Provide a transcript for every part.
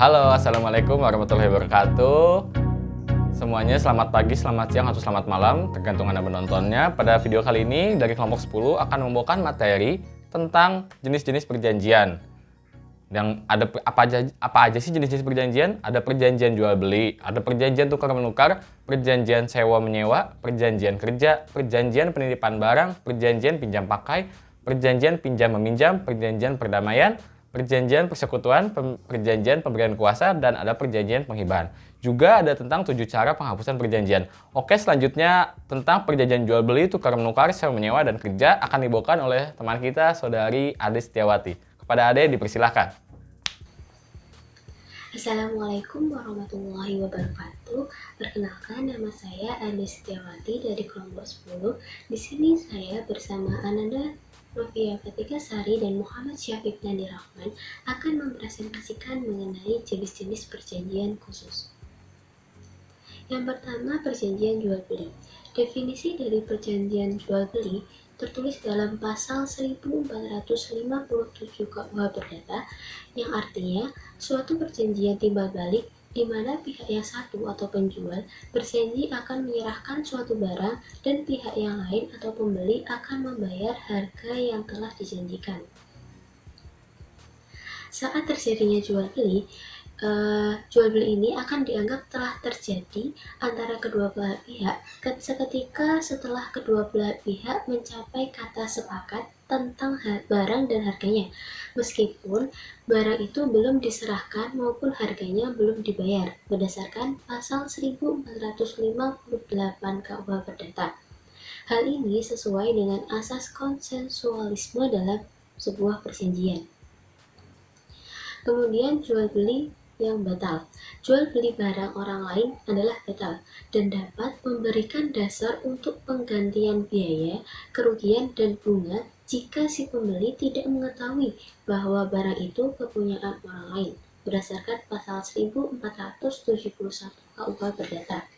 Halo, Assalamualaikum warahmatullahi wabarakatuh. Semuanya selamat pagi, selamat siang, atau selamat malam, tergantung Anda menontonnya. Pada video kali ini, dari kelompok 10 akan membawakan materi tentang jenis-jenis perjanjian. Yang ada apa aja sih jenis-jenis perjanjian? Ada perjanjian jual beli, ada perjanjian tukar menukar, perjanjian sewa menyewa, perjanjian kerja, perjanjian penitipan barang, perjanjian pinjam pakai, perjanjian pinjam meminjam, perjanjian perdamaian, perjanjian persekutuan, perjanjian pemberian kuasa, dan ada perjanjian penghibahan. Juga ada tentang 7 cara penghapusan perjanjian. Oke, selanjutnya tentang perjanjian jual beli, tukar menukar, sewa menyewa, dan kerja akan dibawakan oleh teman kita, Saudari Ade Setiawati. Kepada Ade dipersilahkan. Assalamualaikum warahmatullahi wabarakatuh. Perkenalkan, nama saya Ade Setiawati dari kelompok 10. Di sini saya bersama Ananda Novia Fatika Sari dan Muhammad Syafiq Nandi Rahman akan mempresentasikan mengenai jenis-jenis perjanjian khusus. Yang pertama, perjanjian jual beli. Definisi dari perjanjian jual beli tertulis dalam pasal 1457 KUH Perdata, yang artinya suatu perjanjian timbal balik di mana pihak yang satu atau penjual berjanji akan menyerahkan suatu barang dan pihak yang lain atau pembeli akan membayar harga yang telah dijanjikan. Saat terjadinya jual beli ini akan dianggap telah terjadi antara kedua belah pihak seketika setelah kedua belah pihak mencapai kata sepakat tentang barang dan harganya, meskipun barang itu belum diserahkan maupun harganya belum dibayar, berdasarkan pasal 1458 KUH Perdata. Hal ini sesuai dengan asas konsensualisme dalam sebuah perjanjian. Kemudian jual beli yang batal. Jual beli barang orang lain adalah batal dan dapat memberikan dasar untuk penggantian biaya, kerugian, dan bunga jika si pembeli tidak mengetahui bahwa barang itu kepunyaan orang lain, berdasarkan pasal 1471 KUH Perdata.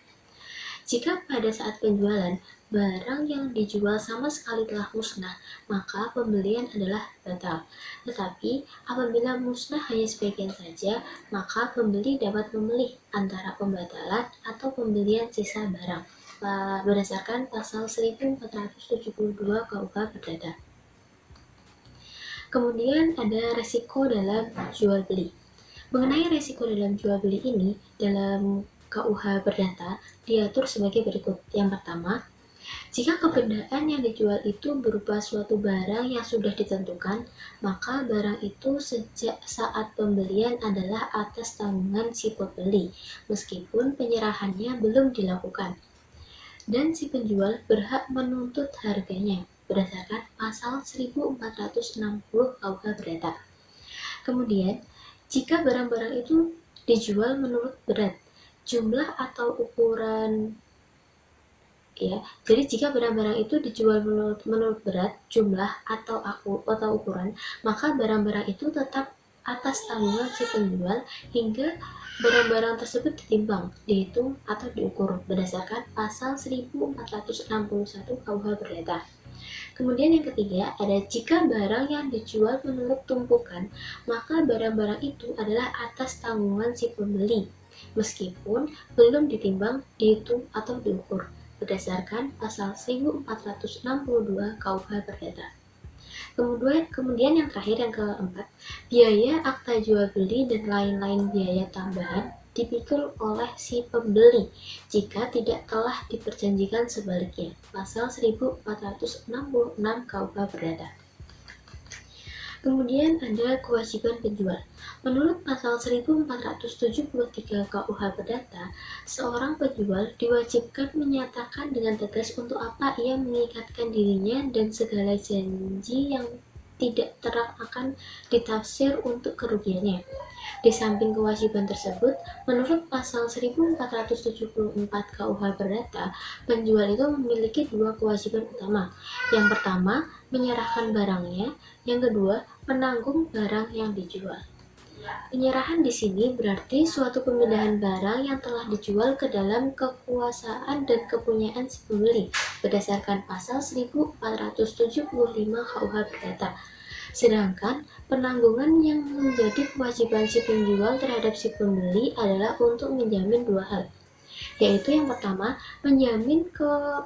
Jika pada saat penjualan barang yang dijual sama sekali telah musnah, maka pembelian adalah batal. Tetapi apabila musnah hanya sebagian saja, maka pembeli dapat memilih antara pembatalan atau pembelian sisa barang, berdasarkan pasal 1472 KUH Perdata. Kemudian ada resiko dalam jual beli. Mengenai resiko dalam jual beli ini, dalam KUH Perdata diatur sebagai berikut. Yang pertama, jika kebendaan yang dijual itu berupa suatu barang yang sudah ditentukan, maka barang itu sejak saat pembelian adalah atas tanggungan si pembeli, meskipun penyerahannya belum dilakukan. Dan si penjual berhak menuntut harganya, berdasarkan pasal 1460 KUH Perdata. Kemudian, jika barang-barang itu dijual menurut berat, jumlah atau ukuran, jadi jika barang-barang itu dijual menurut berat, jumlah atau ukuran, maka barang-barang itu tetap atas tanggungan si penjual hingga barang-barang tersebut ditimbang, dihitung atau diukur berdasarkan pasal 1461 KUH Perdata. Kemudian yang ketiga ada jika barang yang dijual menurut tumpukan, maka barang-barang itu adalah atas tanggungan si pembeli, meskipun belum ditimbang, dihitung, atau diukur, berdasarkan pasal 1462 KUH Perdata. Kemudian yang terakhir, yang keempat, biaya akta jual beli dan lain-lain biaya tambahan dipikul oleh si pembeli jika tidak telah diperjanjikan sebaliknya, pasal 1466 KUH Perdata. Kemudian ada kewajiban penjual. Menurut pasal 1473 KUH Perdata, seorang penjual diwajibkan menyatakan dengan tegas untuk apa ia mengikatkan dirinya dan segala janji yang tidak terang akan ditafsir untuk kerugiannya. Di samping kewajiban tersebut, menurut pasal 1474 KUH Perdata, penjual itu memiliki dua kewajiban utama. Yang pertama, menyerahkan barangnya. Yang kedua, menanggung barang yang dijual. Penyerahan di sini berarti suatu pemindahan barang yang telah dijual ke dalam kekuasaan dan kepunyaan si pembeli berdasarkan pasal 1475 KUH Perdata. Sedangkan penanggungan yang menjadi kewajiban si penjual terhadap si pembeli adalah untuk menjamin dua hal, yaitu yang pertama, menjamin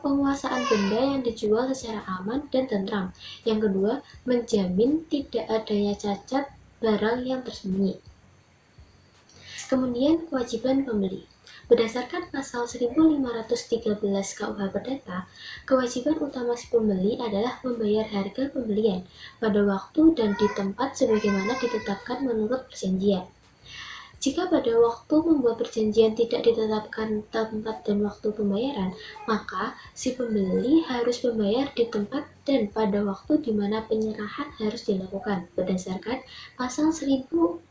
penguasaan benda yang dijual secara aman dan tentram. Yang kedua, menjamin tidak adanya cacat barang yang tersembunyi. Kemudian kewajiban pembeli. Berdasarkan pasal 1513 KUH Perdata, kewajiban utama si pembeli adalah membayar harga pembelian pada waktu dan di tempat sebagaimana ditetapkan menurut perjanjian. Jika pada waktu membuat perjanjian tidak ditetapkan tempat dan waktu pembayaran, maka si pembeli harus membayar di tempat dan pada waktu di mana penyerahan harus dilakukan berdasarkan pasal 1514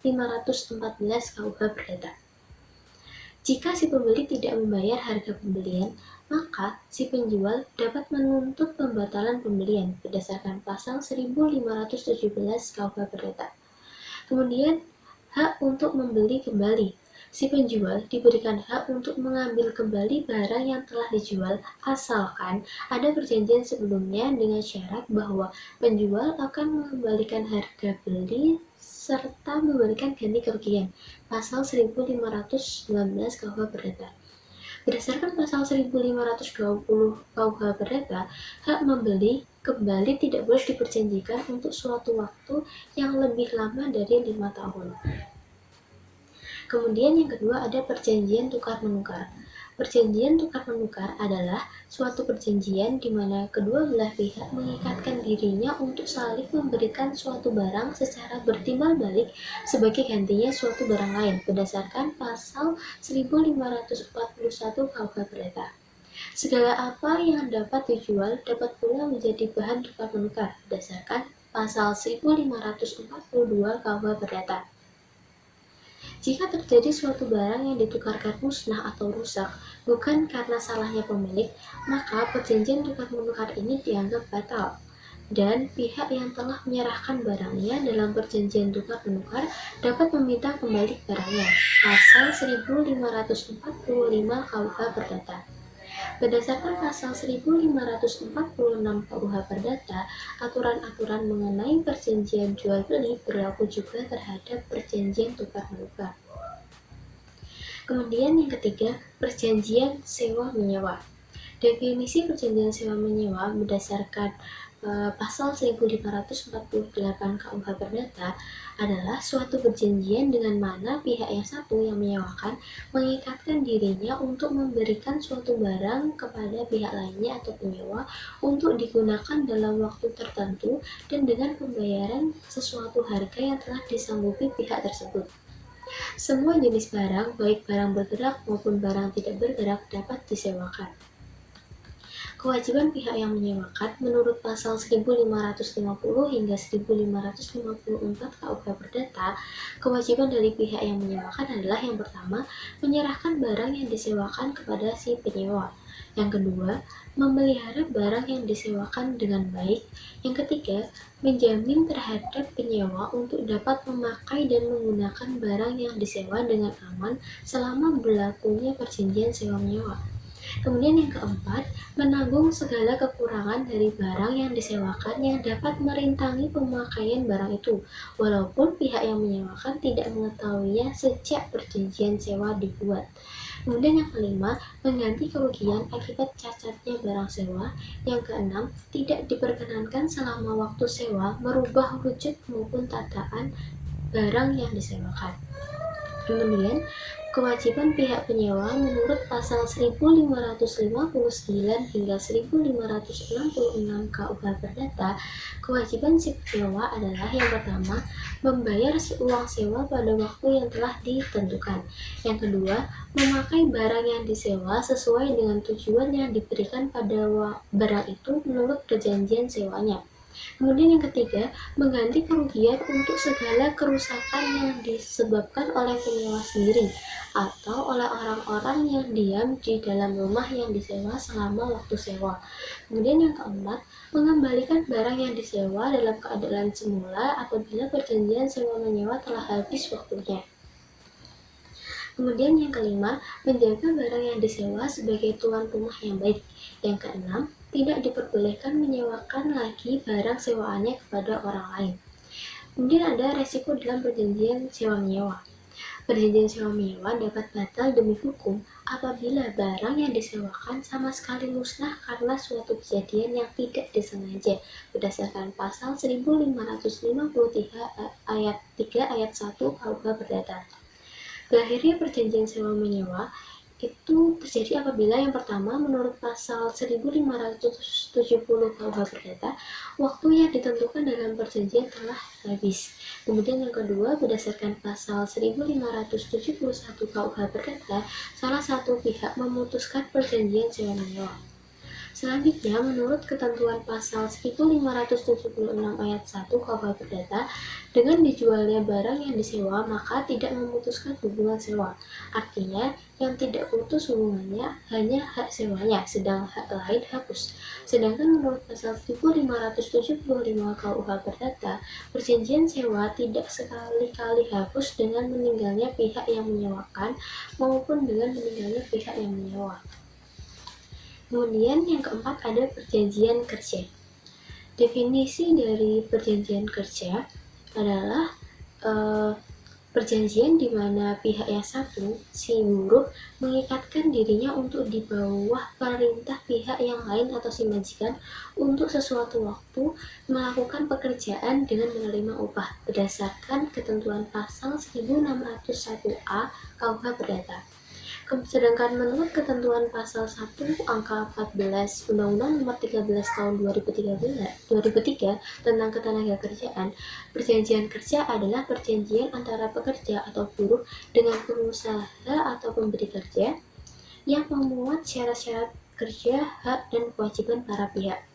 KUH Perdata. Jika si pembeli tidak membayar harga pembelian, maka si penjual dapat menuntut pembatalan pembelian berdasarkan pasal 1517 KUH Perdata. Kemudian, hak untuk membeli kembali. Si penjual diberikan hak untuk mengambil kembali barang yang telah dijual asalkan ada perjanjian sebelumnya dengan syarat bahwa penjual akan mengembalikan harga beli serta memberikan ganti kerugian. Pasal 1519 KUH Perdata. Berdasarkan pasal 1520 KUH Perdata, hak membeli kembali tidak boleh diperjanjikan untuk suatu waktu yang lebih lama dari 5 tahun. Kemudian yang kedua ada perjanjian tukar-menukar. Perjanjian tukar-menukar adalah suatu perjanjian di mana kedua belah pihak mengikatkan dirinya untuk saling memberikan suatu barang secara bertimbal balik sebagai gantinya suatu barang lain berdasarkan pasal 1541 KUH Perdata. Segala apa yang dapat dijual dapat pula menjadi bahan tukar-menukar berdasarkan pasal 1542 KUH Perdata. Jika terjadi suatu barang yang ditukarkan musnah atau rusak, bukan karena salahnya pemilik, maka perjanjian tukar-menukar ini dianggap batal. Dan pihak yang telah menyerahkan barangnya dalam perjanjian tukar-menukar dapat meminta kembali barangnya. Pasal 1545 KUH Perdata. Berdasarkan pasal 1546 KUH Perdata, aturan-aturan mengenai perjanjian jual beli berlaku juga terhadap perjanjian tukar-menukar. Kemudian yang ketiga, perjanjian sewa menyewa. Definisi perjanjian sewa menyewa berdasarkan pasal 1548 KUH Perdata adalah suatu perjanjian dengan mana pihak yang satu yang menyewakan mengikatkan dirinya untuk memberikan suatu barang kepada pihak lainnya atau penyewa untuk digunakan dalam waktu tertentu dan dengan pembayaran sesuatu harga yang telah disanggupi pihak tersebut. Semua jenis barang, baik barang bergerak maupun barang tidak bergerak, dapat disewakan. Kewajiban pihak yang menyewakan menurut pasal 1550 hingga 1554 KUH Perdata, kewajiban dari pihak yang menyewakan adalah yang pertama, menyerahkan barang yang disewakan kepada si penyewa. Yang kedua, memelihara barang yang disewakan dengan baik. Yang ketiga, menjamin terhadap penyewa untuk dapat memakai dan menggunakan barang yang disewa dengan aman selama berlakunya perjanjian sewa-menyewa. Kemudian yang keempat, menanggung segala kekurangan dari barang yang disewakan yang dapat merintangi pemakaian barang itu, walaupun pihak yang menyewakan tidak mengetahuinya sejak perjanjian sewa dibuat. Kemudian yang kelima, mengganti kerugian akibat cacatnya barang sewa. Yang keenam, tidak diperkenankan selama waktu sewa merubah wujud maupun tataan barang yang disewakan. Kemudian, kewajiban pihak penyewa menurut pasal 1559 hingga 1566 KUH Perdata, kewajiban si penyewa adalah yang pertama, membayar uang sewa pada waktu yang telah ditentukan. Yang kedua, memakai barang yang disewa sesuai dengan tujuan yang diberikan pada barang itu menurut perjanjian sewanya. Kemudian yang ketiga, mengganti kerugian untuk segala kerusakan yang disebabkan oleh penyewa sendiri atau oleh orang-orang yang diam di dalam rumah yang disewa selama waktu sewa. Kemudian yang keempat, mengembalikan barang yang disewa dalam keadaan semula apabila perjanjian sewa-menyewa telah habis waktunya. Kemudian yang kelima, menjaga barang yang disewa sebagai tuan rumah yang baik. Yang keenam, tidak diperbolehkan menyewakan lagi barang sewaannya kepada orang lain. Kemudian ada resiko dalam perjanjian sewa-menyewa. Perjanjian sewa-menyewa dapat batal demi hukum apabila barang yang disewakan sama sekali musnah karena suatu kejadian yang tidak disengaja berdasarkan pasal 1553 ayat 3 ayat 1 KUH Perdata. Berakhirnya perjanjian sewa-menyewa itu terjadi apabila yang pertama menurut pasal 1570 KUH Perdata, waktu yang ditentukan dalam perjanjian telah habis. Kemudian yang kedua, berdasarkan pasal 1571 KUH Perdata, salah satu pihak memutuskan perjanjian sewa-menyewa. Selanjutnya, menurut ketentuan pasal 1576 ayat 1 KUH Perdata, dengan dijualnya barang yang disewa maka tidak memutuskan hubungan sewa. Artinya, yang tidak putus hubungannya hanya hak sewanya, sedang hak lain hapus. Sedangkan menurut pasal 1575 KUH Perdata, perjanjian sewa tidak sekali-kali hapus dengan meninggalnya pihak yang menyewakan maupun dengan meninggalnya pihak yang menyewa. Kemudian yang keempat ada perjanjian kerja. Definisi dari perjanjian kerja adalah perjanjian di mana pihak yang satu, si buruh, mengikatkan dirinya untuk di bawah perintah pihak yang lain atau si majikan untuk sesuatu waktu melakukan pekerjaan dengan menerima upah berdasarkan ketentuan pasal 1601A KUH Perdata. Sedangkan menurut ketentuan pasal 1 angka 14 Undang-Undang Nomor 13 Tahun 2003 tentang Ketenagakerjaan, perjanjian kerja adalah perjanjian antara pekerja atau buruh dengan pengusaha atau pemberi kerja yang memuat syarat-syarat kerja, hak, dan kewajiban para pihak.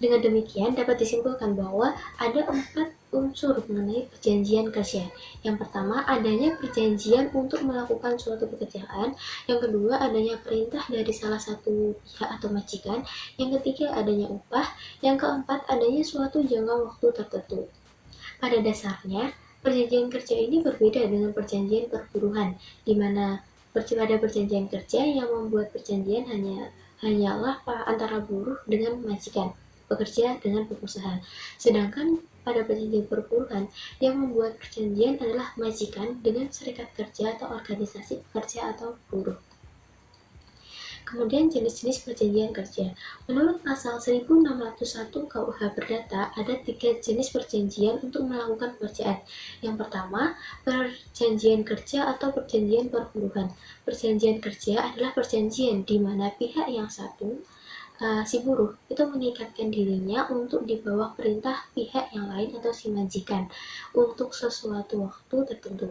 Dengan demikian, dapat disimpulkan bahwa ada 4 unsur mengenai perjanjian kerja. Yang pertama, adanya perjanjian untuk melakukan suatu pekerjaan. Yang kedua, adanya perintah dari salah satu pihak atau majikan. Yang ketiga, adanya upah. Yang keempat, adanya suatu jangka waktu tertentu. Pada dasarnya, perjanjian kerja ini berbeda dengan perjanjian perburuhan, di mana pada perjanjian kerja yang membuat perjanjian hanyalah antara buruh dengan majikan, pekerja dengan pengusaha. Sedangkan pada perjanjian perburuhan, yang membuat perjanjian adalah majikan dengan serikat kerja atau organisasi pekerja atau buruh. Kemudian jenis-jenis perjanjian kerja. Menurut pasal 1601 KUH Perdata, ada 3 jenis perjanjian untuk melakukan pekerjaan. Yang pertama, perjanjian kerja atau perjanjian perburuhan. Perjanjian kerja adalah perjanjian di mana pihak yang satu, si buruh, itu mengikatkan dirinya untuk di bawah perintah pihak yang lain atau si majikan untuk sesuatu waktu tertentu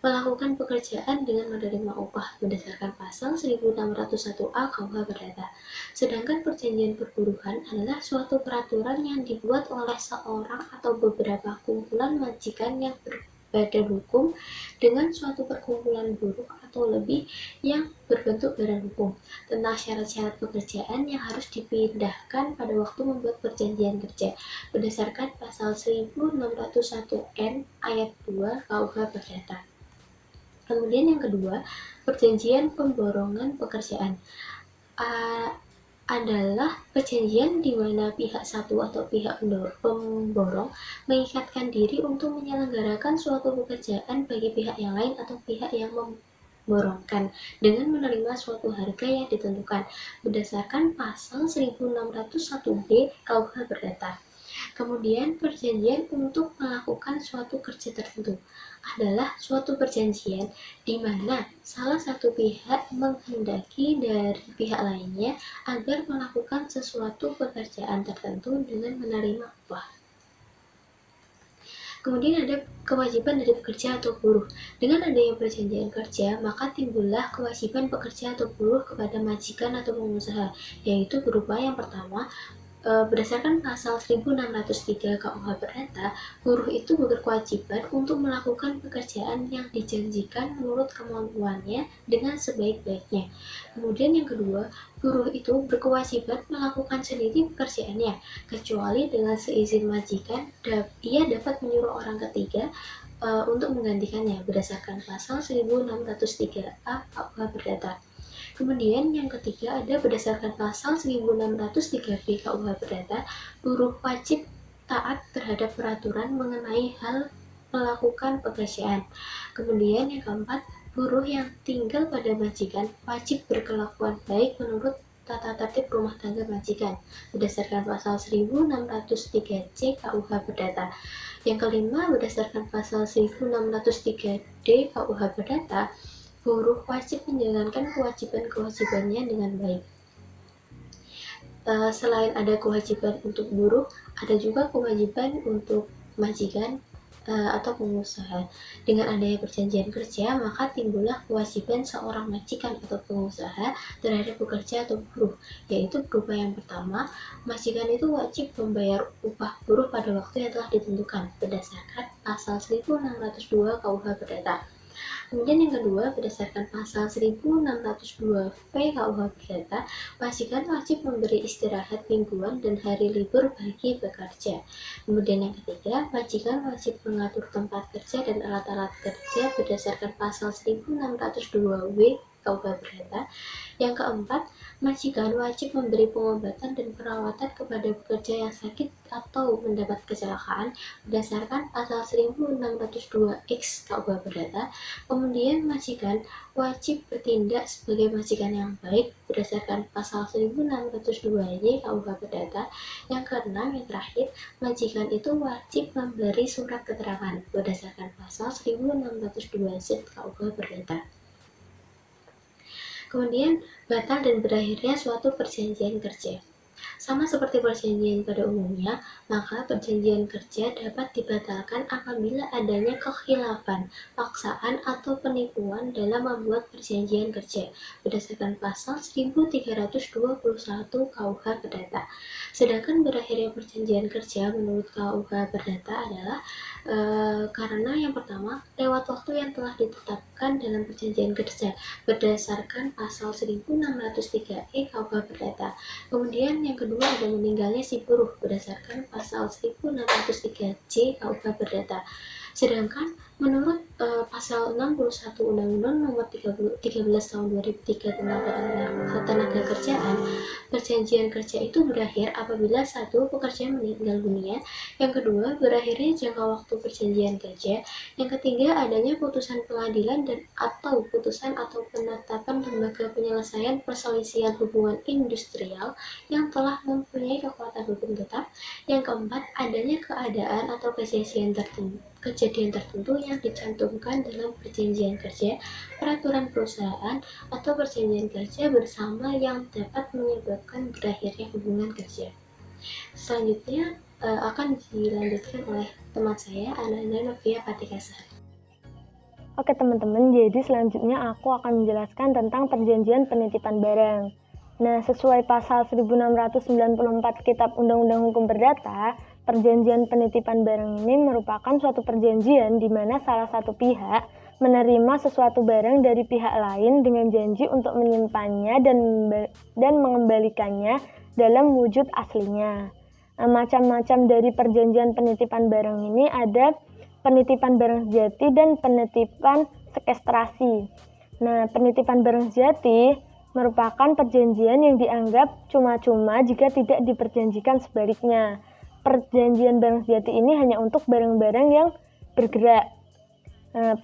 melakukan pekerjaan dengan menerima upah berdasarkan pasal 1601A KUH Perdata. Sedangkan perjanjian perburuhan adalah suatu peraturan yang dibuat oleh seorang atau beberapa kumpulan majikan yang berbadan hukum dengan suatu perkumpulan buruh atau lebih yang berbentuk badan hukum tentang syarat-syarat pekerjaan yang harus dipindahkan pada waktu membuat perjanjian kerja berdasarkan pasal 1601N ayat 2 KUH Perdata. Kemudian yang kedua, perjanjian pemborongan pekerjaan adalah perjanjian di mana pihak satu atau pihak pemborong mengikatkan diri untuk menyelenggarakan suatu pekerjaan bagi pihak yang lain atau pihak yang memborongkan dengan menerima suatu harga yang ditentukan berdasarkan pasal 1601B KUH Perdata. Kemudian perjanjian untuk melakukan suatu kerja tertentu adalah suatu perjanjian di mana salah satu pihak menghendaki dari pihak lainnya agar melakukan sesuatu pekerjaan tertentu dengan menerima upah. Kemudian ada kewajiban dari pekerja atau buruh. Dengan adanya perjanjian kerja, maka timbullah kewajiban pekerja atau buruh kepada majikan atau pengusaha, yaitu berupa yang pertama, berdasarkan pasal 1603 KUH Perdata, buruh itu berkewajiban untuk melakukan pekerjaan yang dijanjikan menurut kemampuannya dengan sebaik-baiknya. Kemudian yang kedua, buruh itu berkewajiban melakukan sendiri pekerjaannya, kecuali dengan seizin majikan, ia dapat menyuruh orang ketiga untuk menggantikannya berdasarkan pasal 1603A KUH Perdata. Kemudian yang ketiga ada berdasarkan pasal 1603B KUH Perdata, buruh wajib taat terhadap peraturan mengenai hal melakukan pekerjaan. Kemudian yang keempat, buruh yang tinggal pada majikan wajib berkelakuan baik menurut tata tertib rumah tangga majikan berdasarkan pasal 1603C KUH Perdata. Yang kelima, berdasarkan pasal 1603D KUH Perdata, buruh wajib menjalankan kewajiban-kewajibannya dengan baik. Selain ada kewajiban untuk buruh, ada juga kewajiban untuk majikan atau pengusaha. Dengan adanya perjanjian kerja, maka timbullah kewajiban seorang majikan atau pengusaha terhadap pekerja atau buruh, yaitu berupa yang pertama, majikan itu wajib membayar upah buruh pada waktu yang telah ditentukan berdasarkan pasal 1602 KUH Perdata. Kemudian yang kedua, berdasarkan pasal 1602 KUH Perdata, majikan wajib memberi istirahat mingguan dan hari libur bagi pekerja. Kemudian yang ketiga, majikan wajib mengatur tempat kerja dan alat-alat kerja berdasarkan pasal 1602W KUH Perdata. Yang keempat, majikan wajib memberi pengobatan dan perawatan kepada pekerja yang sakit atau mendapat kecelakaan berdasarkan pasal 1602X KUH Perdata. Kemudian majikan wajib bertindak sebagai majikan yang baik berdasarkan pasal 1602Y KUH Perdata. Yang keenam, yang terakhir, majikan itu wajib memberi surat keterangan berdasarkan pasal 1602Z KUH Perdata. Kemudian, batal dan berakhirnya suatu perjanjian kerja. Sama seperti perjanjian pada umumnya, maka perjanjian kerja dapat dibatalkan apabila adanya kekhilafan, paksaan, atau penipuan dalam membuat perjanjian kerja berdasarkan pasal 1321 KUH Perdata. Sedangkan berakhirnya perjanjian kerja menurut KUH Perdata adalah karena yang pertama, lewat waktu yang telah ditetapkan dalam perjanjian kerja berdasarkan pasal 1603E KUH Perdata. Kemudian yang kedua ada meninggalnya si buruh berdasarkan pasal 1603C KUH Perdata. Sedangkan menurut pasal 61 Undang-Undang Nomor 13 Tahun 2003 tentang Ketenaga Kerjaan, perjanjian kerja itu berakhir apabila satu, pekerja meninggal dunia, yang kedua, berakhirnya jangka waktu perjanjian kerja, yang ketiga, adanya putusan pengadilan dan atau putusan atau penetapan lembaga penyelesaian perselisihan hubungan industrial yang telah mempunyai kekuatan hukum tetap, yang keempat, adanya keadaan atau kejadian tertentu yang dicantumkan dalam perjanjian kerja, peraturan perusahaan, atau perjanjian kerja bersama yang dapat menyebabkan berakhirnya hubungan kerja. Selanjutnya akan dilanjutkan oleh teman saya, Ananda Novia Patikasari. Oke teman-teman, jadi selanjutnya aku akan menjelaskan tentang perjanjian penitipan barang. Nah, sesuai pasal 1694 Kitab Undang-Undang Hukum Perdata, perjanjian penitipan barang ini merupakan suatu perjanjian di mana salah satu pihak menerima sesuatu barang dari pihak lain dengan janji untuk menyimpannya dan mengembalikannya dalam wujud aslinya. Nah, macam-macam dari perjanjian penitipan barang ini ada penitipan barang sejati dan penitipan sekestrasi. Nah, penitipan barang sejati merupakan perjanjian yang dianggap cuma-cuma jika tidak diperjanjikan sebaliknya. Perjanjian barang sejati ini hanya untuk barang-barang yang bergerak.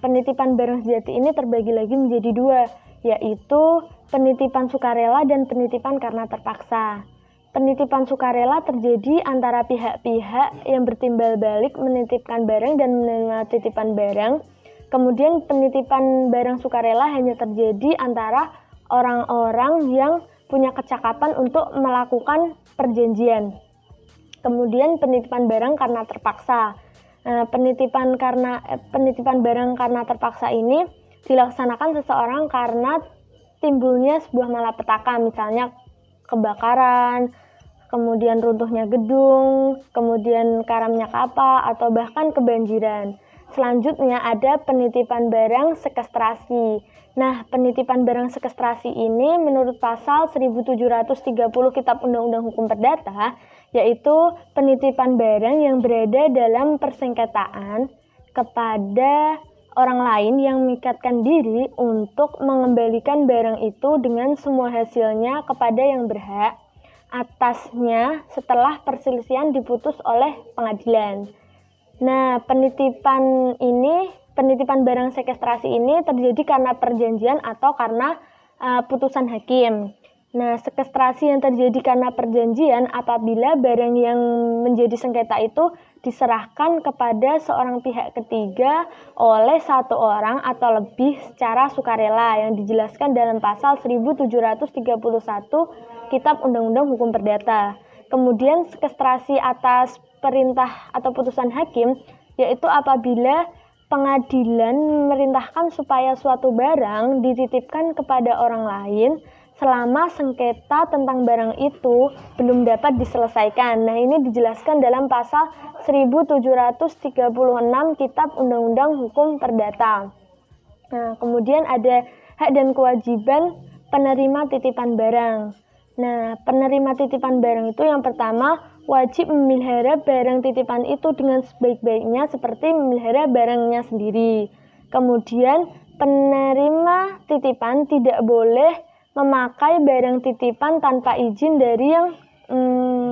Penitipan barang sejati ini terbagi lagi menjadi dua, yaitu penitipan sukarela dan penitipan karena terpaksa. Penitipan sukarela terjadi antara pihak-pihak yang bertimbal balik menitipkan barang dan menerima titipan barang. Kemudian penitipan barang sukarela hanya terjadi antara orang-orang yang punya kecakapan untuk melakukan perjanjian. Kemudian penitipan barang karena terpaksa. Penitipan barang karena terpaksa ini dilaksanakan seseorang karena timbulnya sebuah malapetaka, misalnya kebakaran, kemudian runtuhnya gedung, kemudian karamnya kapal, atau bahkan kebanjiran. Selanjutnya ada penitipan barang sekestrasi. Nah, penitipan barang sekestrasi ini menurut pasal 1730 Kitab Undang-Undang Hukum Perdata, yaitu penitipan barang yang berada dalam persengketaan kepada orang lain yang mengikatkan diri untuk mengembalikan barang itu dengan semua hasilnya kepada yang berhak. atasnya setelah perselisihan diputus oleh pengadilan. Nah, penitipan barang sekestrasi ini terjadi karena perjanjian atau karena putusan hakim. Nah, sekestrasi yang terjadi karena perjanjian apabila barang yang menjadi sengketa itu diserahkan kepada seorang pihak ketiga oleh satu orang atau lebih secara sukarela yang dijelaskan dalam pasal 1731 Kitab Undang-Undang Hukum Perdata. Kemudian sekestrasi atas perintah atau putusan hakim yaitu apabila pengadilan memerintahkan supaya suatu barang dititipkan kepada orang lain selama sengketa tentang barang itu belum dapat diselesaikan. Nah, ini dijelaskan dalam pasal 1736 Kitab Undang-Undang Hukum Perdata. Nah, kemudian ada hak dan kewajiban penerima titipan barang. Nah, penerima titipan barang itu yang pertama wajib memelihara barang titipan itu dengan sebaik-baiknya seperti memelihara barangnya sendiri. Kemudian penerima titipan tidak boleh memakai barang titipan tanpa izin dari yang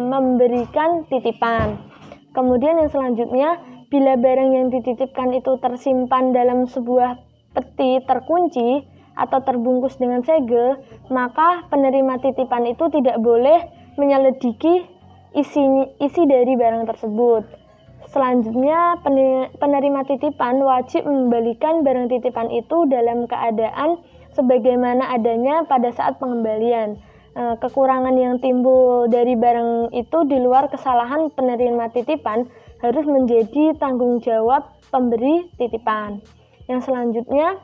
memberikan titipan. Kemudian yang selanjutnya, bila barang yang dititipkan itu tersimpan dalam sebuah peti terkunci atau terbungkus dengan segel, maka penerima titipan itu tidak boleh menyelidiki isi dari barang tersebut. Selanjutnya, penerima titipan wajib membalikan barang titipan itu dalam keadaan sebagaimana adanya pada saat pengembalian. Kekurangan yang timbul dari barang itu di luar kesalahan penerima titipan harus menjadi tanggung jawab pemberi titipan. Yang selanjutnya,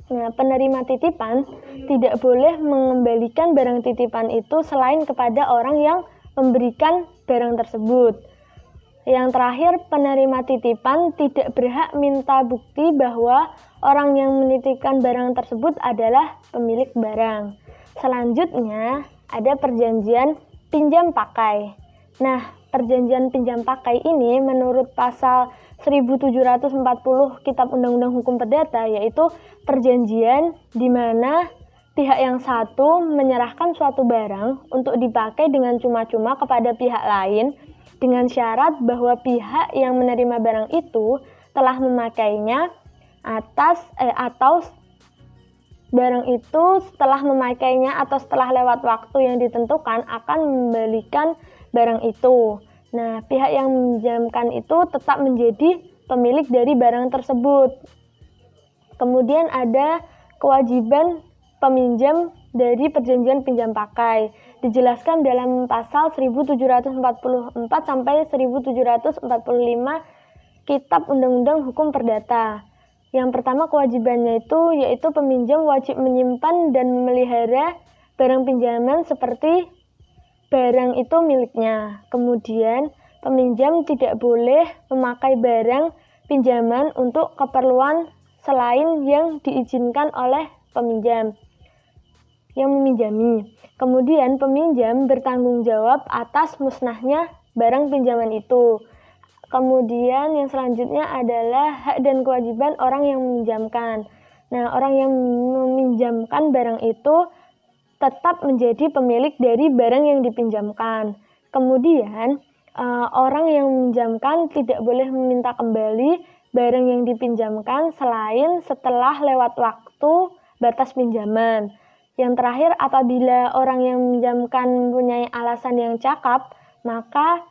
penerima titipan tidak boleh mengembalikan barang titipan itu selain kepada orang yang memberikan barang tersebut. Yang terakhir, penerima titipan tidak berhak minta bukti bahwa orang yang menitipkan barang tersebut adalah pemilik barang. Selanjutnya, ada perjanjian pinjam pakai. Nah, perjanjian pinjam pakai ini menurut pasal 1740 Kitab Undang-Undang Hukum Perdata, yaitu perjanjian di mana pihak yang satu menyerahkan suatu barang untuk dipakai dengan cuma-cuma kepada pihak lain dengan syarat bahwa pihak yang menerima barang itu telah memakainya atau barang itu setelah memakainya atau setelah lewat waktu yang ditentukan akan membalikan barang itu. Nah, pihak yang meminjamkan itu tetap menjadi pemilik dari barang tersebut. Kemudian ada kewajiban peminjam dari perjanjian pinjam pakai. Dijelaskan dalam pasal 1744 sampai 1745 Kitab Undang-Undang Hukum Perdata. Yang pertama kewajibannya yaitu peminjam wajib menyimpan dan memelihara barang pinjaman seperti barang itu miliknya. Kemudian peminjam tidak boleh memakai barang pinjaman untuk keperluan selain yang diizinkan oleh peminjam yang meminjami. Kemudian peminjam bertanggung jawab atas musnahnya barang pinjaman itu. Kemudian yang selanjutnya adalah hak dan kewajiban orang yang meminjamkan. Nah, orang yang meminjamkan barang itu tetap menjadi pemilik dari barang yang dipinjamkan. Kemudian orang yang meminjamkan tidak boleh meminta kembali barang yang dipinjamkan selain setelah lewat waktu batas pinjaman. Yang terakhir, apabila orang yang meminjamkan mempunyai alasan yang cakap, maka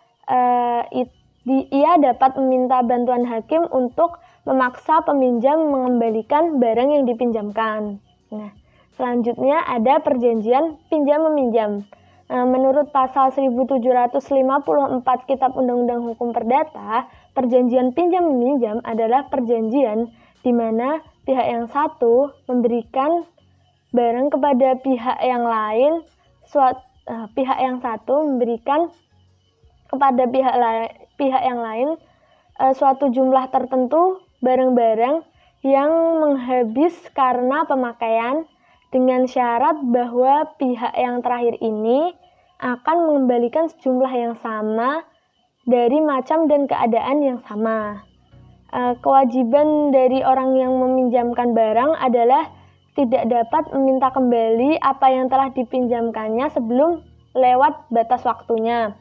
ia dapat meminta bantuan hakim untuk memaksa peminjam mengembalikan barang yang dipinjamkan. Nah, selanjutnya ada perjanjian pinjam-meminjam. Menurut pasal 1754 Kitab Undang-Undang Hukum Perdata, perjanjian pinjam-meminjam adalah perjanjian di mana pihak yang satu memberikan barang kepada pihak yang lain, pihak yang satu memberikan kepada pihak yang lain suatu jumlah tertentu barang-barang yang menghabis karena pemakaian dengan syarat bahwa pihak yang terakhir ini akan mengembalikan sejumlah yang sama dari macam dan keadaan yang sama. Kewajiban dari orang yang meminjamkan barang adalah tidak dapat meminta kembali apa yang telah dipinjamkannya sebelum lewat batas waktunya.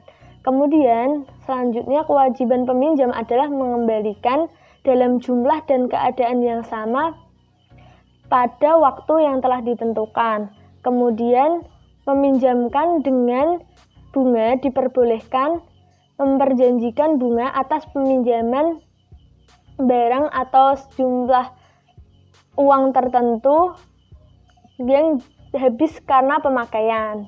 Kemudian selanjutnya kewajiban peminjam adalah mengembalikan dalam jumlah dan keadaan yang sama pada waktu yang telah ditentukan. Kemudian meminjamkan dengan bunga diperbolehkan memperjanjikan bunga atas peminjaman barang atau sejumlah uang tertentu yang habis karena pemakaian.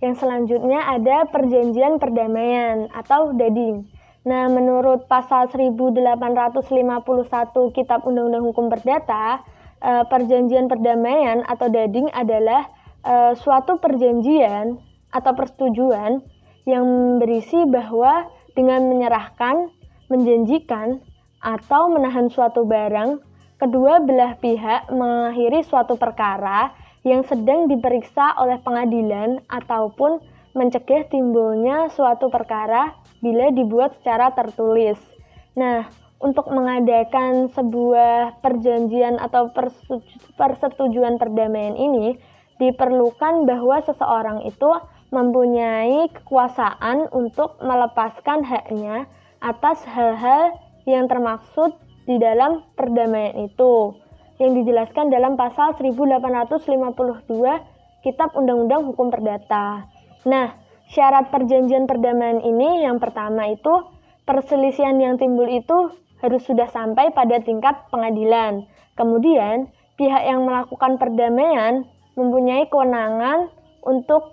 Yang selanjutnya ada perjanjian perdamaian atau dading. Nah, menurut pasal 1851 Kitab Undang-Undang Hukum Perdata, perjanjian perdamaian atau dading adalah suatu perjanjian atau persetujuan yang berisi bahwa dengan menyerahkan, menjanjikan, atau menahan suatu barang, kedua belah pihak mengakhiri suatu perkara yang sedang diperiksa oleh pengadilan ataupun mencegah timbulnya suatu perkara bila dibuat secara tertulis. Nah, untuk mengadakan sebuah perjanjian atau persetujuan perdamaian ini, diperlukan bahwa seseorang itu mempunyai kekuasaan untuk melepaskan haknya atas hal-hal yang termaksud di dalam perdamaian itu, yang dijelaskan dalam pasal 1852 Kitab Undang-Undang Hukum Perdata. Nah, syarat perjanjian perdamaian ini yang pertama itu perselisihan yang timbul itu harus sudah sampai pada tingkat pengadilan. Kemudian, pihak yang melakukan perdamaian mempunyai kewenangan untuk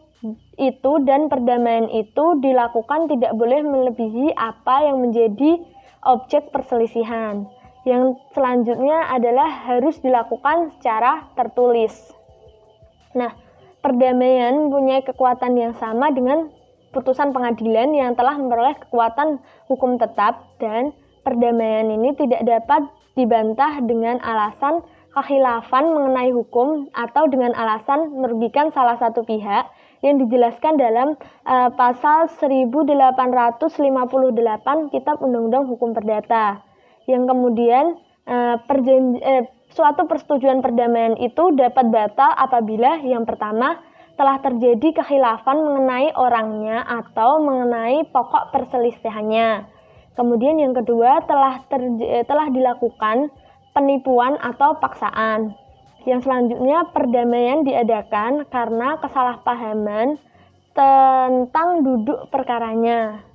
itu dan perdamaian itu dilakukan tidak boleh melebihi apa yang menjadi objek perselisihan. Yang selanjutnya adalah harus dilakukan secara tertulis. Nah, perdamaian mempunyai kekuatan yang sama dengan putusan pengadilan yang telah memperoleh kekuatan hukum tetap, dan perdamaian ini tidak dapat dibantah dengan alasan kekhilafan mengenai hukum atau dengan alasan merugikan salah satu pihak yang dijelaskan dalam pasal 1858 Kitab Undang-Undang Hukum Perdata. Yang kemudian suatu persetujuan perdamaian itu dapat batal apabila yang pertama telah terjadi kekhilafan mengenai orangnya atau mengenai pokok perselisihannya. Kemudian yang kedua telah dilakukan penipuan atau paksaan. Yang selanjutnya perdamaian diadakan karena kesalahpahaman tentang duduk perkaranya.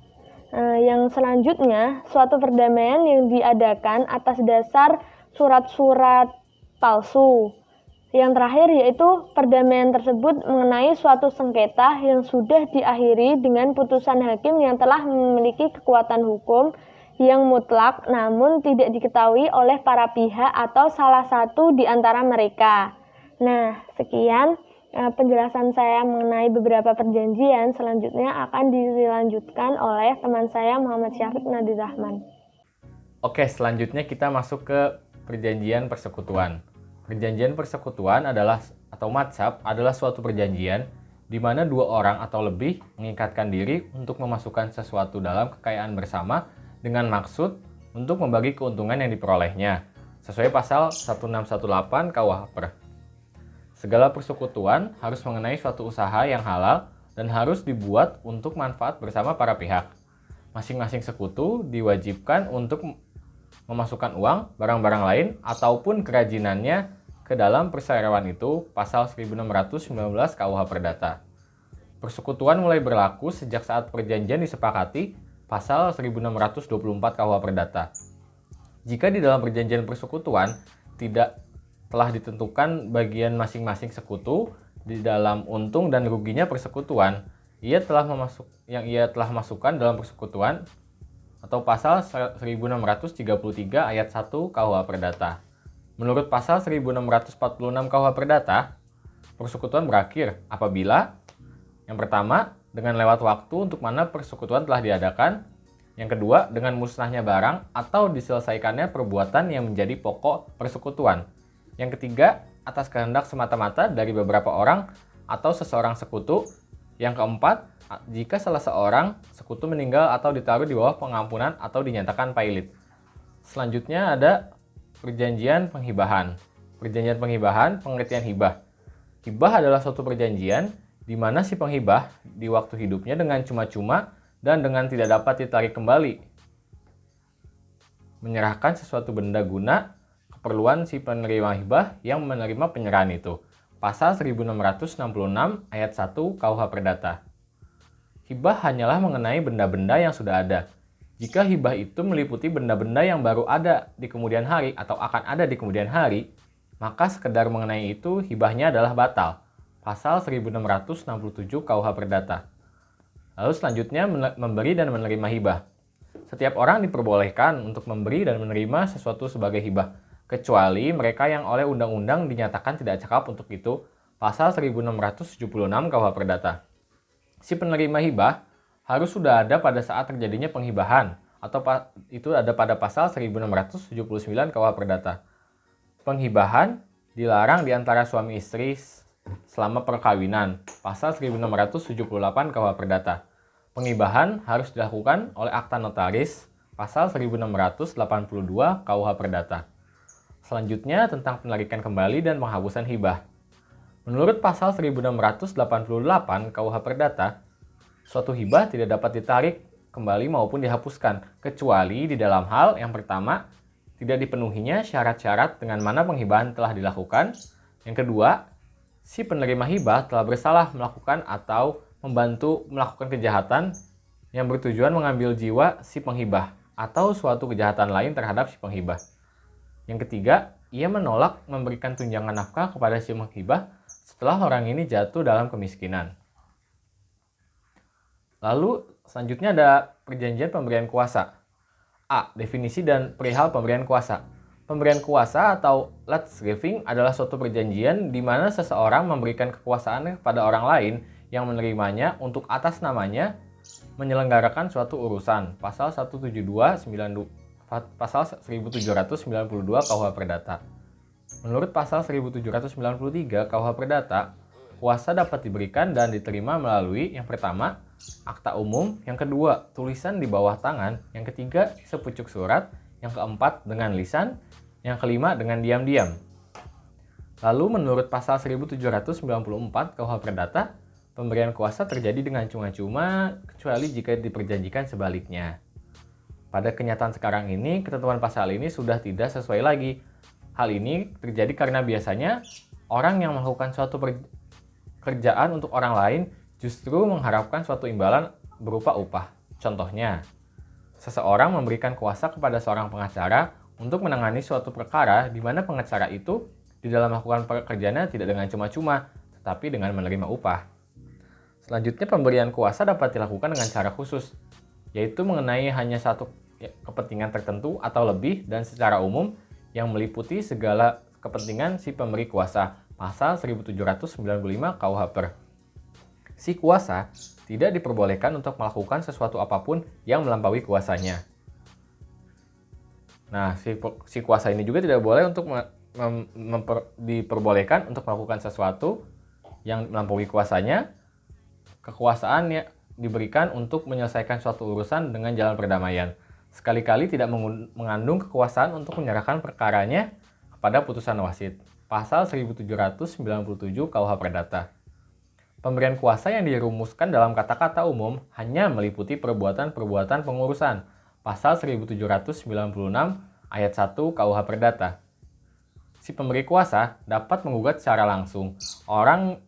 Yang selanjutnya suatu perdamaian yang diadakan atas dasar surat-surat palsu. Yang terakhir yaitu perdamaian tersebut mengenai suatu sengketa yang sudah diakhiri dengan putusan hakim yang telah memiliki kekuatan hukum yang mutlak namun tidak diketahui oleh para pihak atau salah satu di antara mereka. Nah, sekian penjelasan saya mengenai beberapa perjanjian. Selanjutnya akan dilanjutkan oleh teman saya Muhammad Syafiq Nadir Rahman. Oke, selanjutnya kita masuk ke perjanjian persekutuan. Perjanjian persekutuan adalah atau matshab adalah suatu perjanjian di mana dua orang atau lebih mengikatkan diri untuk memasukkan sesuatu dalam kekayaan bersama dengan maksud untuk membagi keuntungan yang diperolehnya, sesuai pasal 1618 KUHP. Segala persekutuan harus mengenai suatu usaha yang halal dan harus dibuat untuk manfaat bersama para pihak. Masing-masing sekutu diwajibkan untuk memasukkan uang, barang-barang lain, ataupun kerajinannya ke dalam perseroan itu, pasal 1619 KUH Perdata. Persekutuan mulai berlaku sejak saat perjanjian disepakati, pasal 1624 KUH Perdata. Jika di dalam perjanjian persekutuan tidak telah ditentukan bagian masing-masing sekutu di dalam untung dan ruginya persekutuan, ia telah masukkan dalam persekutuan atau pasal 1633 ayat 1 KUH Perdata. Menurut pasal 1646 KUH Perdata, persekutuan berakhir apabila yang pertama, dengan lewat waktu untuk mana persekutuan telah diadakan. Yang kedua, dengan musnahnya barang atau diselesaikannya perbuatan yang menjadi pokok persekutuan. Yang ketiga, atas kehendak semata-mata dari beberapa orang atau seseorang sekutu. Yang keempat, jika salah seorang sekutu meninggal atau ditaruh di bawah pengampunan atau dinyatakan pailit. Selanjutnya ada perjanjian penghibahan. Perjanjian penghibahan, pengertian hibah. Hibah adalah suatu perjanjian di mana si penghibah di waktu hidupnya dengan cuma-cuma dan dengan tidak dapat ditarik kembali, menyerahkan sesuatu benda guna keperluan si penerima hibah yang menerima penyerahan itu. Pasal 1666 ayat 1 KUH Perdata. Hibah hanyalah mengenai benda-benda yang sudah ada. Jika hibah itu meliputi benda-benda yang baru ada di kemudian hari atau akan ada di kemudian hari, maka sekedar mengenai itu hibahnya adalah batal. Pasal 1667 KUH Perdata. Lalu selanjutnya memberi dan menerima hibah. Setiap orang diperbolehkan untuk memberi dan menerima sesuatu sebagai hibah, kecuali mereka yang oleh undang-undang dinyatakan tidak cakap untuk itu. Pasal 1676 KUH Perdata. Si penerima hibah harus sudah ada pada saat terjadinya penghibahan, atau itu ada pada pasal 1679 KUH Perdata. Penghibahan dilarang di antara suami istri selama perkawinan, pasal 1678 KUH Perdata. Penghibahan harus dilakukan oleh akta notaris, pasal 1682 KUH Perdata. Selanjutnya tentang penarikan kembali dan penghapusan hibah. Menurut pasal 1688 KUH Perdata, suatu hibah tidak dapat ditarik kembali maupun dihapuskan, kecuali di dalam hal yang pertama, tidak dipenuhinya syarat-syarat dengan mana penghibahan telah dilakukan. Yang kedua, si penerima hibah telah bersalah melakukan atau membantu melakukan kejahatan yang bertujuan mengambil jiwa si penghibah atau suatu kejahatan lain terhadap si penghibah. Yang ketiga, ia menolak memberikan tunjangan nafkah kepada si penghibah setelah orang ini jatuh dalam kemiskinan. Lalu selanjutnya ada perjanjian pemberian kuasa. A. Definisi dan perihal pemberian kuasa. Pemberian kuasa atau Letschgeving adalah suatu perjanjian di mana seseorang memberikan kekuasaan kepada orang lain yang menerimanya untuk atas namanya menyelenggarakan suatu urusan. Pasal 1792 KUH Perdata. Menurut pasal 1793 KUH Perdata, kuasa dapat diberikan dan diterima melalui yang pertama, akta umum, yang kedua, tulisan di bawah tangan, yang ketiga, sepucuk surat, yang keempat, dengan lisan, yang kelima, dengan diam-diam. Lalu menurut pasal 1794 KUH Perdata, pemberian kuasa terjadi dengan cuma-cuma kecuali jika diperjanjikan sebaliknya. Pada kenyataan sekarang ini, ketentuan pasal ini sudah tidak sesuai lagi. Hal ini terjadi karena biasanya orang yang melakukan suatu pekerjaan untuk orang lain justru mengharapkan suatu imbalan berupa upah. Contohnya, seseorang memberikan kuasa kepada seorang pengacara untuk menangani suatu perkara di mana pengacara itu di dalam melakukan pekerjaannya tidak dengan cuma-cuma, tetapi dengan menerima upah. Selanjutnya, pemberian kuasa dapat dilakukan dengan cara khusus, yaitu mengenai hanya satu kepentingan tertentu atau lebih dan secara umum yang meliputi segala kepentingan si pemberi kuasa. Pasal 1795 KUH Per. Si kuasa tidak diperbolehkan untuk melakukan sesuatu apapun yang melampaui kuasanya. Nah, si kuasa ini juga tidak boleh untuk diperbolehkan untuk melakukan sesuatu yang melampaui kuasanya. Kekuasaan yang diberikan untuk menyelesaikan suatu urusan dengan jalan perdamaian. Sekali-kali tidak mengandung kekuasaan untuk menyerahkan perkaranya kepada putusan wasit. Pasal 1797 KUH Perdata. Pemberian kuasa yang dirumuskan dalam kata-kata umum hanya meliputi perbuatan-perbuatan pengurusan. Pasal 1796 ayat 1 KUH Perdata. Si pemberi kuasa dapat menggugat secara langsung orang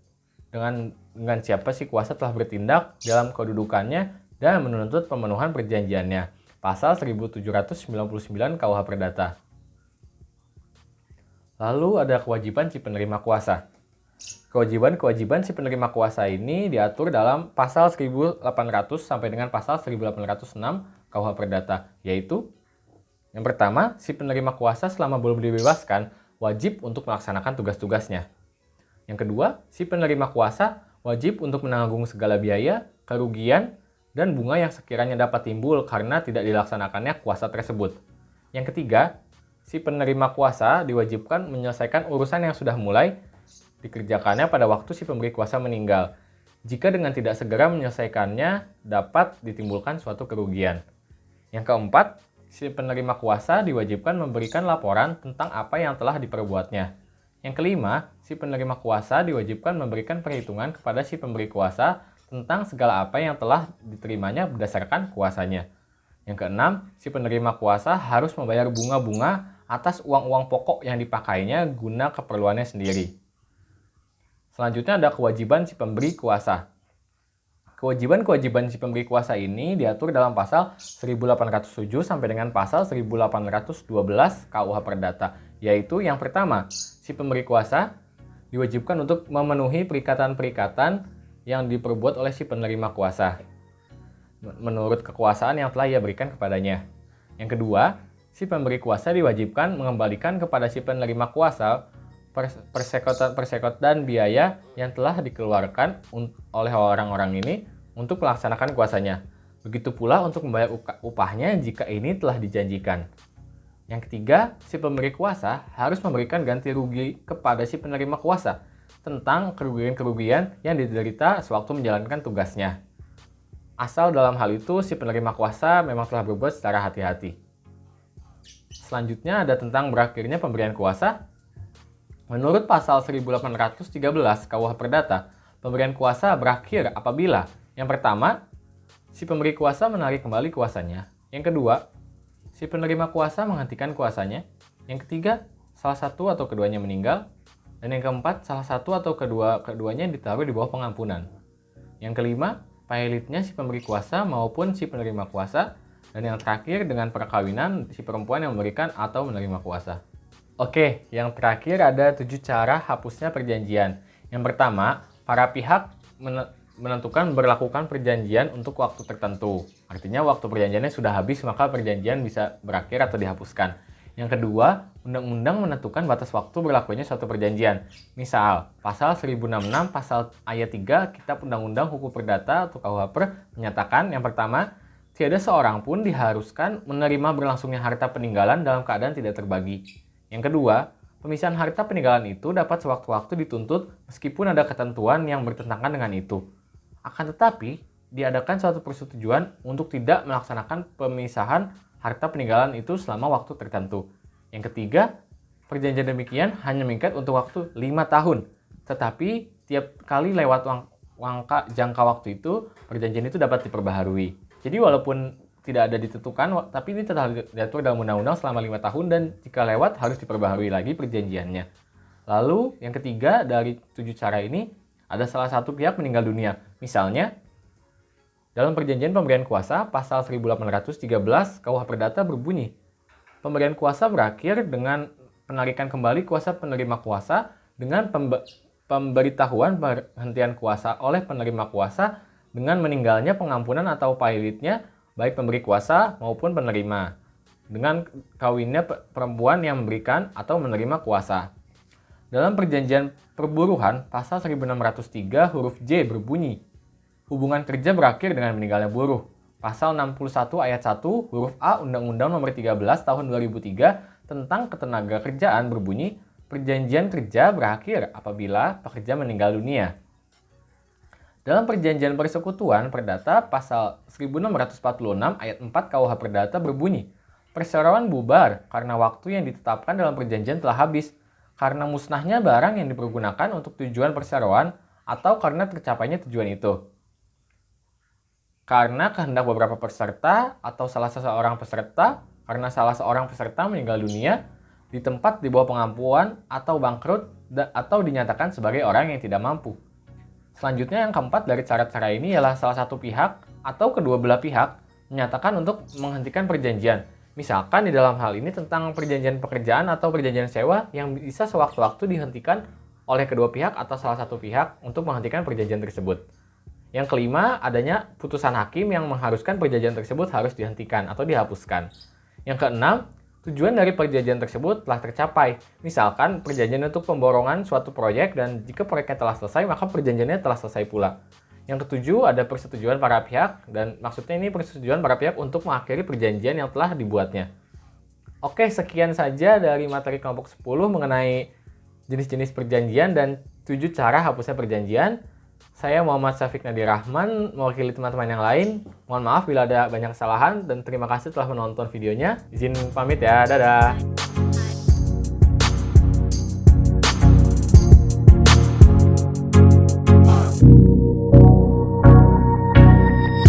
dengan siapa si kuasa telah bertindak dalam kedudukannya dan menuntut pemenuhan perjanjiannya. Pasal 1799 KUH Perdata. Lalu ada kewajiban si penerima kuasa. Kewajiban si penerima kuasa ini diatur dalam pasal 1800 sampai dengan pasal 1806 KUH Perdata, yaitu yang pertama, si penerima kuasa selama belum dibebaskan wajib untuk melaksanakan tugas-tugasnya. Yang kedua, si penerima kuasa wajib untuk menanggung segala biaya, kerugian, dan bunga yang sekiranya dapat timbul karena tidak dilaksanakannya kuasa tersebut. Yang ketiga, si penerima kuasa diwajibkan menyelesaikan urusan yang sudah mulai dikerjakannya pada waktu si pemberi kuasa meninggal. Jika dengan tidak segera menyelesaikannya, dapat ditimbulkan suatu kerugian. Yang keempat, si penerima kuasa diwajibkan memberikan laporan tentang apa yang telah diperbuatnya. Yang kelima, si penerima kuasa diwajibkan memberikan perhitungan kepada si pemberi kuasa tentang segala apa yang telah diterimanya berdasarkan kuasanya. Yang keenam, si penerima kuasa harus membayar bunga-bunga atas uang-uang pokok yang dipakainya guna keperluannya sendiri. Selanjutnya ada kewajiban si pemberi kuasa. Kewajiban-kewajiban si pemberi kuasa ini diatur dalam pasal 1807 sampai dengan pasal 1812 KUH Perdata, yaitu yang pertama, si pemberi kuasa diwajibkan untuk memenuhi perikatan-perikatan yang diperbuat oleh si penerima kuasa menurut kekuasaan yang telah ia berikan kepadanya. Yang kedua, si pemberi kuasa diwajibkan mengembalikan kepada si penerima kuasa persekot dan biaya yang telah dikeluarkan oleh orang-orang ini untuk melaksanakan kuasanya. Begitu pula untuk membayar upahnya jika ini telah dijanjikan. Yang ketiga, si pemberi kuasa harus memberikan ganti rugi kepada si penerima kuasa tentang kerugian-kerugian yang diderita sewaktu menjalankan tugasnya. Asal dalam hal itu si penerima kuasa memang telah berbuat secara hati-hati. Selanjutnya ada tentang berakhirnya pemberian kuasa. Menurut pasal 1813 KUH Perdata, pemberian kuasa berakhir apabila yang pertama, si pemberi kuasa menarik kembali kuasanya. Yang kedua, si penerima kuasa menghentikan kuasanya. Yang ketiga, salah satu atau keduanya meninggal. Dan yang keempat, salah satu atau keduanya ditaruh di bawah pengampunan. Yang kelima, pahilitnya si pemberi kuasa maupun si penerima kuasa. Dan yang terakhir, dengan perkawinan si perempuan yang memberikan atau menerima kuasa. Oke, yang terakhir ada 7 cara hapusnya perjanjian. Yang pertama, para pihak menentukan berlakukan perjanjian untuk waktu tertentu. Artinya waktu perjanjiannya sudah habis maka perjanjian bisa berakhir atau dihapuskan. Yang kedua, undang-undang menentukan batas waktu berlakunya suatu perjanjian. Misal, pasal 1066 pasal ayat 3 Kitab Undang-Undang Hukum Perdata atau KUH menyatakan yang pertama, tiada seorang pun diharuskan menerima berlangsungnya harta peninggalan dalam keadaan tidak terbagi. Yang kedua, pemisahan harta peninggalan itu dapat sewaktu-waktu dituntut meskipun ada ketentuan yang bertentangan dengan itu. Akan tetapi, diadakan suatu persetujuan untuk tidak melaksanakan pemisahan harta peninggalan itu selama waktu tertentu. Yang ketiga, perjanjian demikian hanya mengikat untuk waktu 5 tahun. Tetapi, tiap kali lewat jangka waktu itu, perjanjian itu dapat diperbaharui. Jadi walaupun tidak ada ditentukan, tapi ini telah diatur dalam undang-undang selama 5 tahun dan jika lewat harus diperbaharui lagi perjanjiannya. Lalu, yang ketiga dari 7 cara ini, ada salah satu pihak meninggal dunia. Misalnya, dalam perjanjian pemberian kuasa, pasal 1813 KUH Perdata berbunyi, pemberian kuasa berakhir dengan penarikan kembali kuasa penerima kuasa dengan pemberitahuan penghentian kuasa oleh penerima kuasa dengan meninggalnya pengampunan atau pahilitnya, baik pemberi kuasa maupun penerima, dengan kawinnya perempuan yang memberikan atau menerima kuasa. Dalam perjanjian perburuhan, pasal 1603 huruf J berbunyi, hubungan kerja berakhir dengan meninggalnya buruh. Pasal 61 ayat 1 huruf A Undang-Undang Nomor 13 Tahun 2003 tentang ketenaga kerjaan berbunyi, perjanjian kerja berakhir apabila pekerja meninggal dunia. Dalam perjanjian persekutuan perdata pasal 1646 ayat 4 KUH Perdata berbunyi, perseroan bubar karena waktu yang ditetapkan dalam perjanjian telah habis, karena musnahnya barang yang dipergunakan untuk tujuan perseroan atau karena tercapainya tujuan itu. Karena kehendak beberapa peserta atau salah seorang peserta, karena salah seorang peserta meninggal dunia di tempat di bawah pengampuan atau bangkrut atau dinyatakan sebagai orang yang tidak mampu. Selanjutnya yang keempat dari cara-cara ini ialah salah satu pihak atau kedua belah pihak menyatakan untuk menghentikan perjanjian. Misalkan di dalam hal ini tentang perjanjian pekerjaan atau perjanjian sewa yang bisa sewaktu-waktu dihentikan oleh kedua pihak atau salah satu pihak untuk menghentikan perjanjian tersebut. Yang kelima, adanya putusan hakim yang mengharuskan perjanjian tersebut harus dihentikan atau dihapuskan. Yang keenam, tujuan dari perjanjian tersebut telah tercapai. Misalkan perjanjian untuk pemborongan suatu proyek dan jika proyeknya telah selesai maka perjanjiannya telah selesai pula. Yang ketujuh, ada persetujuan para pihak dan maksudnya ini persetujuan para pihak untuk mengakhiri perjanjian yang telah dibuatnya. Oke, sekian saja dari materi kelompok 10 mengenai jenis-jenis perjanjian dan 7 cara hapusnya perjanjian. Saya Muhammad Syafiq Nadir Rahman, mewakili teman-teman yang lain. Mohon maaf bila ada banyak kesalahan dan terima kasih telah menonton videonya. Izin pamit ya, dadah!